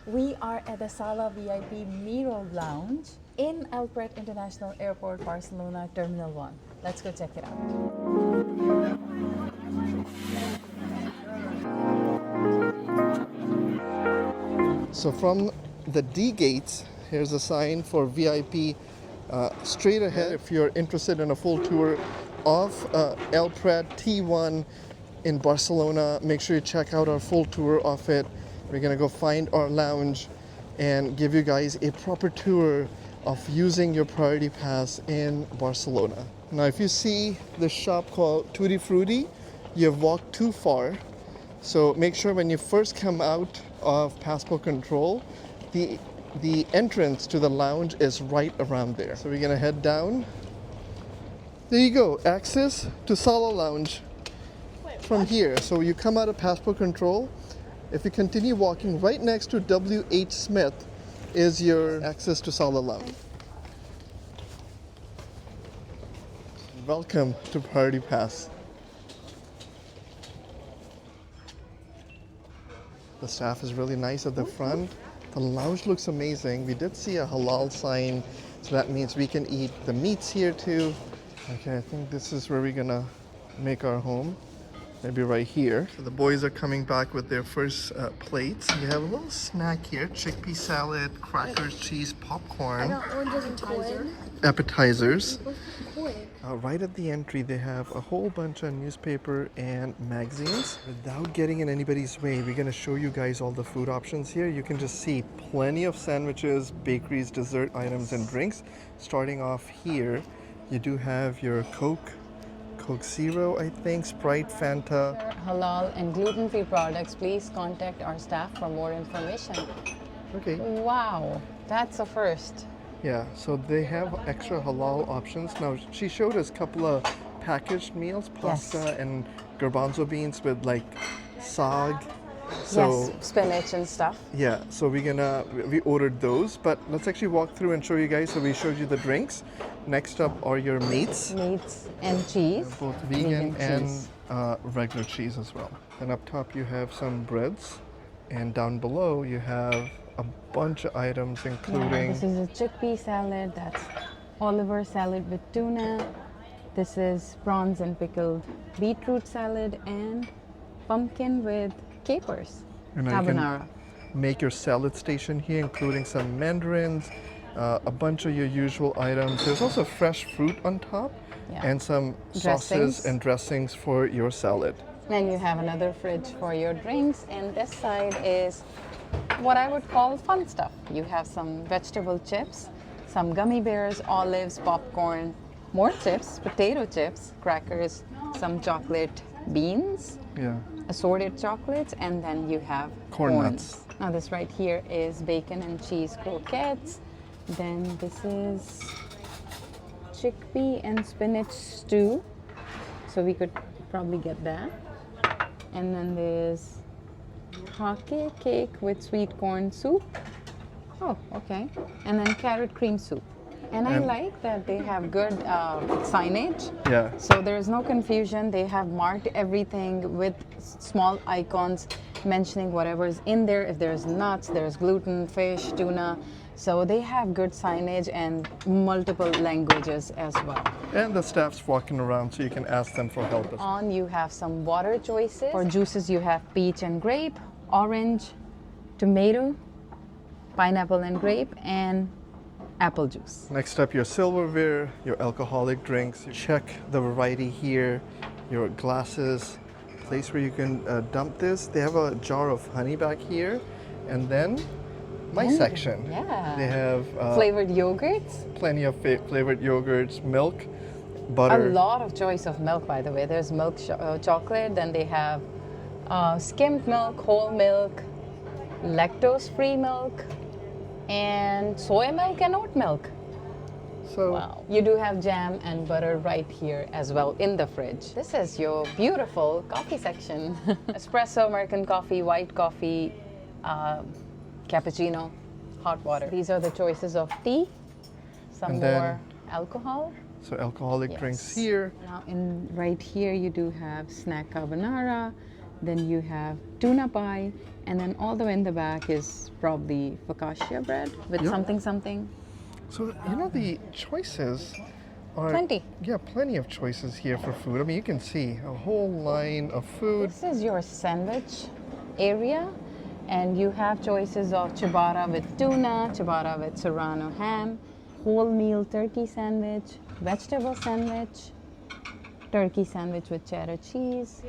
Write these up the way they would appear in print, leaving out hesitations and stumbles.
We are at the Sala VIP Lounge in El Prat International Airport, Barcelona, Terminal 1. Let's go check it out. So from the D gates, here's a sign for VIP straight ahead. If you're interested in a full tour of El Prat T1 in Barcelona, make sure you check out our full tour of it. We're gonna go find our lounge and give you guys a proper tour of using your priority pass in Barcelona. Now, if you see the shop called Tutti Frutti, you've walked too far. So make sure when you first come out of passport control, the entrance to the lounge is right around there. So we're gonna head down. There you go, access to Sala Lounge from here. So you come out of passport control. If you continue walking, right next to W.H. Smith is your access to Sala Lounge. Welcome to Priority Pass. The staff is really nice at the front. The lounge looks amazing. We did see a halal sign, so that means we can eat the meats here too. Okay, I think this is where we're gonna make our home. Maybe right here. So the boys are coming back with their first plates. We have a little snack here: chickpea salad, crackers, cheese, popcorn, appetizers. Right at the entry, they have a whole bunch of newspaper and magazines. Without getting in anybody's way, we're gonna show you guys all the food options here. You can just see plenty of sandwiches, bakeries, dessert items, and drinks. Starting off here, you do have your Coke Zero, I think, Sprite, Fanta. Halal and gluten-free products, please contact our staff for more information. Okay. Wow, that's a first. Yeah, so they have extra halal options. Now, she showed us a couple of packaged meals, pasta and garbanzo beans with like sag. So, yes, spinach and stuff. Yeah, so we ordered those, but let's actually walk through and show you guys. So we showed you the drinks. Next up are your meats. Meats and cheese. Both vegan and cheese. regular cheese as well. And up top you have some breads, and down below you have a bunch of items including... This is a chickpea salad, that's Oliver salad with tuna. This is prawns and pickled beetroot salad and pumpkin with capers, and carbonara. Make your salad station here, including some mandarins, a bunch of your usual items. There's also fresh fruit on top, and some sauces and dressings for your salad. And you have another fridge for your drinks, and this side is what I would call fun stuff. You have some vegetable chips, some gummy bears, olives, popcorn, more chips, potato chips, crackers, some chocolate beans, assorted chocolates, and then you have corn nuts. Now this right here is bacon and cheese croquettes. Then this is chickpea and spinach stew, so we could probably get that. And then there's hake cake with sweet corn soup. Oh, okay. And then carrot cream soup. And I like that they have good signage. Yeah. So there's no confusion. They have marked everything with small icons mentioning whatever's in there. If there's nuts, there's gluten, fish, tuna. So they have good signage and multiple languages as well. And the staff's walking around, so you can ask them for help. On you have some water choices. For juices you have peach and grape, orange, tomato, pineapple and grape, and apple juice. Next up, your silverware, your alcoholic drinks. Check the variety here, your glasses, place where you can dump this. They have a jar of honey back here, and then my section. Yeah. They have flavored yogurts. Plenty of flavored yogurts, milk, butter. A lot of choice of milk, by the way. There's milk chocolate, then they have skimmed milk, whole milk, lactose-free milk, and soy milk and oat milk. So wow. You do have jam and butter right here as well in the fridge. This is your beautiful coffee section. Espresso, American coffee, white coffee, cappuccino, hot water. These are the choices of tea, some more alcohol. So alcoholic drinks here. Now right here you do have snack carbonara, Then you have tuna pie, and then all the way in the back is probably focaccia bread with Yeah. something. So, you know, the choices are... Plenty. Yeah, plenty of choices here for food. I mean, you can see a whole line of food. This is your sandwich area, and you have choices of ciabatta with tuna, ciabatta with serrano ham, whole meal turkey sandwich, vegetable sandwich, turkey sandwich with cheddar cheese,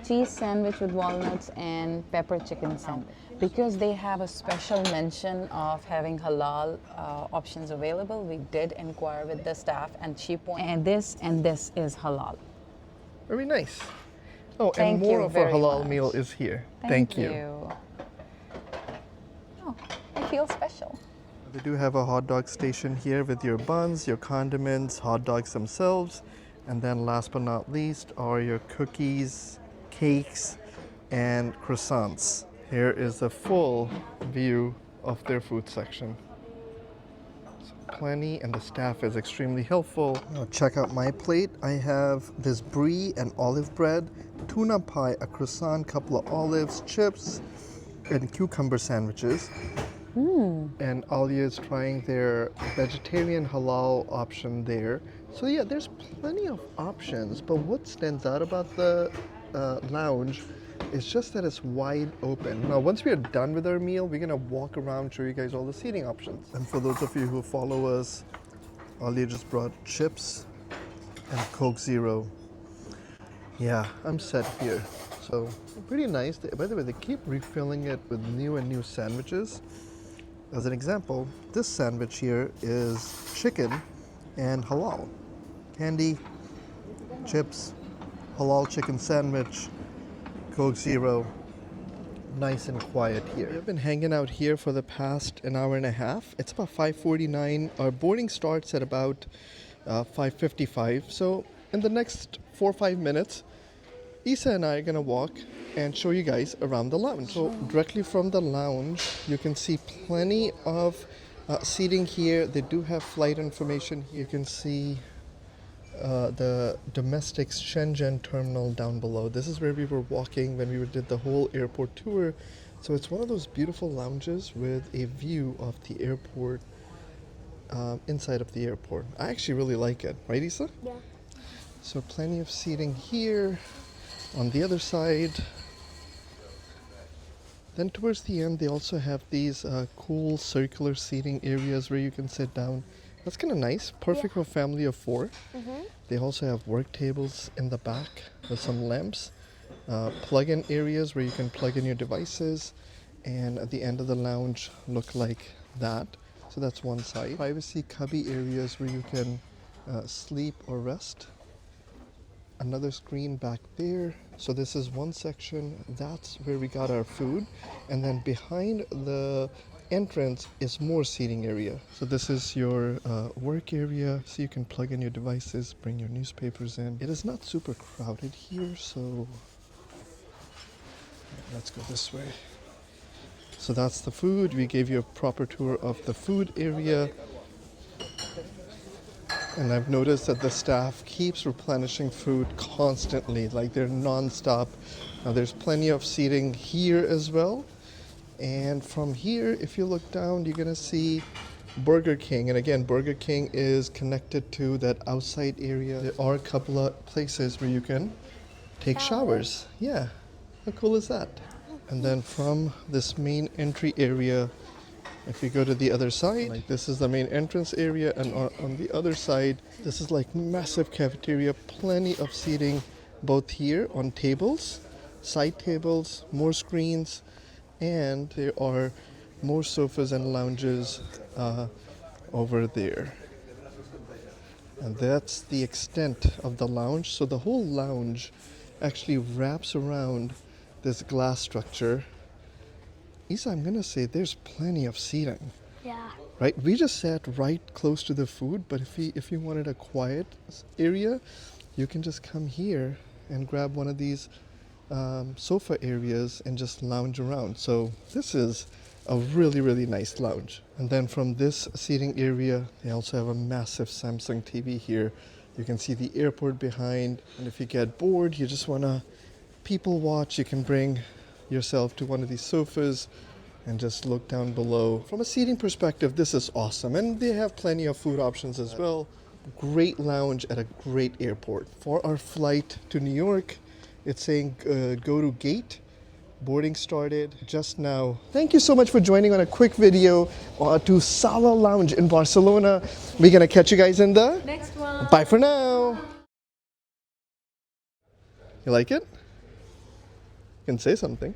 cheese sandwich with walnuts, and pepper chicken sandwich. Because they have a special mention of having halal options available, we did inquire with the staff, and she pointed, and this is halal. Very nice. Oh, Thank and more you of our very halal much. meal is here. Thank you. Oh, I feel special. They do have a hot dog station here with your buns, your condiments, hot dogs themselves, and then last but not least are your cookies, cakes, and croissants. Here is a full view of their food section. So plenty, and the staff is extremely helpful. Now check out my plate. I have this brie and olive bread, tuna pie, a croissant, couple of olives, chips, and cucumber sandwiches. And Alia is trying their vegetarian halal option there. So yeah, there's plenty of options, but what stands out about the lounge is just that it's wide open. Now, once we are done with our meal, we're gonna walk around, show you guys all the seating options. And for those of you who follow us, Alia just brought chips and Coke Zero. Yeah, I'm set here. So pretty nice. By the way, they keep refilling it with new and new sandwiches. As an example, this sandwich here is chicken and halal. Candy, chips, halal chicken sandwich, Coke Zero. Nice and quiet here. We've been hanging out here for the past an hour and a half. It's about 5:49. Our boarding starts at about 5:55. So in the next 4 or 5 minutes, Eesa and I are gonna walk and show you guys around the lounge. So directly from the lounge, you can see plenty of seating here. They do have flight information. You can see the domestic Schengen terminal down below. This is where we were walking when we did the whole airport tour. So it's one of those beautiful lounges with a view of the airport, inside of the airport. I actually really like it, right, Eesa? Yeah. So plenty of seating here. On the other side, then towards the end, they also have these cool circular seating areas where you can sit down. That's kind of nice, perfect for a family of 4. They also have work tables in the back with some lamps, plug-in areas where you can plug in your devices, and at the end of the lounge look like that. So that's one side. Privacy cubby areas where you can sleep or rest. Another screen back there. So this is one section. That's where we got our food. And then behind the entrance is more seating area. So this is your work area. So you can plug in your devices, bring your newspapers in. It is not super crowded here, so let's go this way. So that's the food. We gave you a proper tour of the food area. And I've noticed that the staff keeps replenishing food constantly, like they're non-stop. Now there's plenty of seating here as well. And from here, if you look down, you're gonna see Burger King. And again, Burger King is connected to that outside area. There are a couple of places where you can take showers. Yeah, how cool is that? And then from this main entry area, if you go to the other side, like this is the main entrance area, and on the other side, this is like massive cafeteria, plenty of seating both here on tables, side tables, more screens, and there are more sofas and lounges over there. And that's the extent of the lounge. So the whole lounge actually wraps around this glass structure. Eesa, I'm gonna say there's plenty of seating. Yeah. Right? We just sat right close to the food, but if you wanted a quiet area, you can just come here and grab one of these sofa areas and just lounge around. So this is a really, really nice lounge. And then from this seating area, they also have a massive Samsung TV here. You can see the airport behind, and if you get bored, you just wanna people watch. You can bring yourself to one of these sofas and just look down below. From a seating perspective, this is awesome. And they have plenty of food options as well. Great lounge at a great airport. For our flight to New York, it's saying go to gate. Boarding started just now. Thank you so much for joining on a quick video to Sala Lounge in Barcelona. We're gonna catch you guys in the Next one. Bye for now. You like it? You can say something.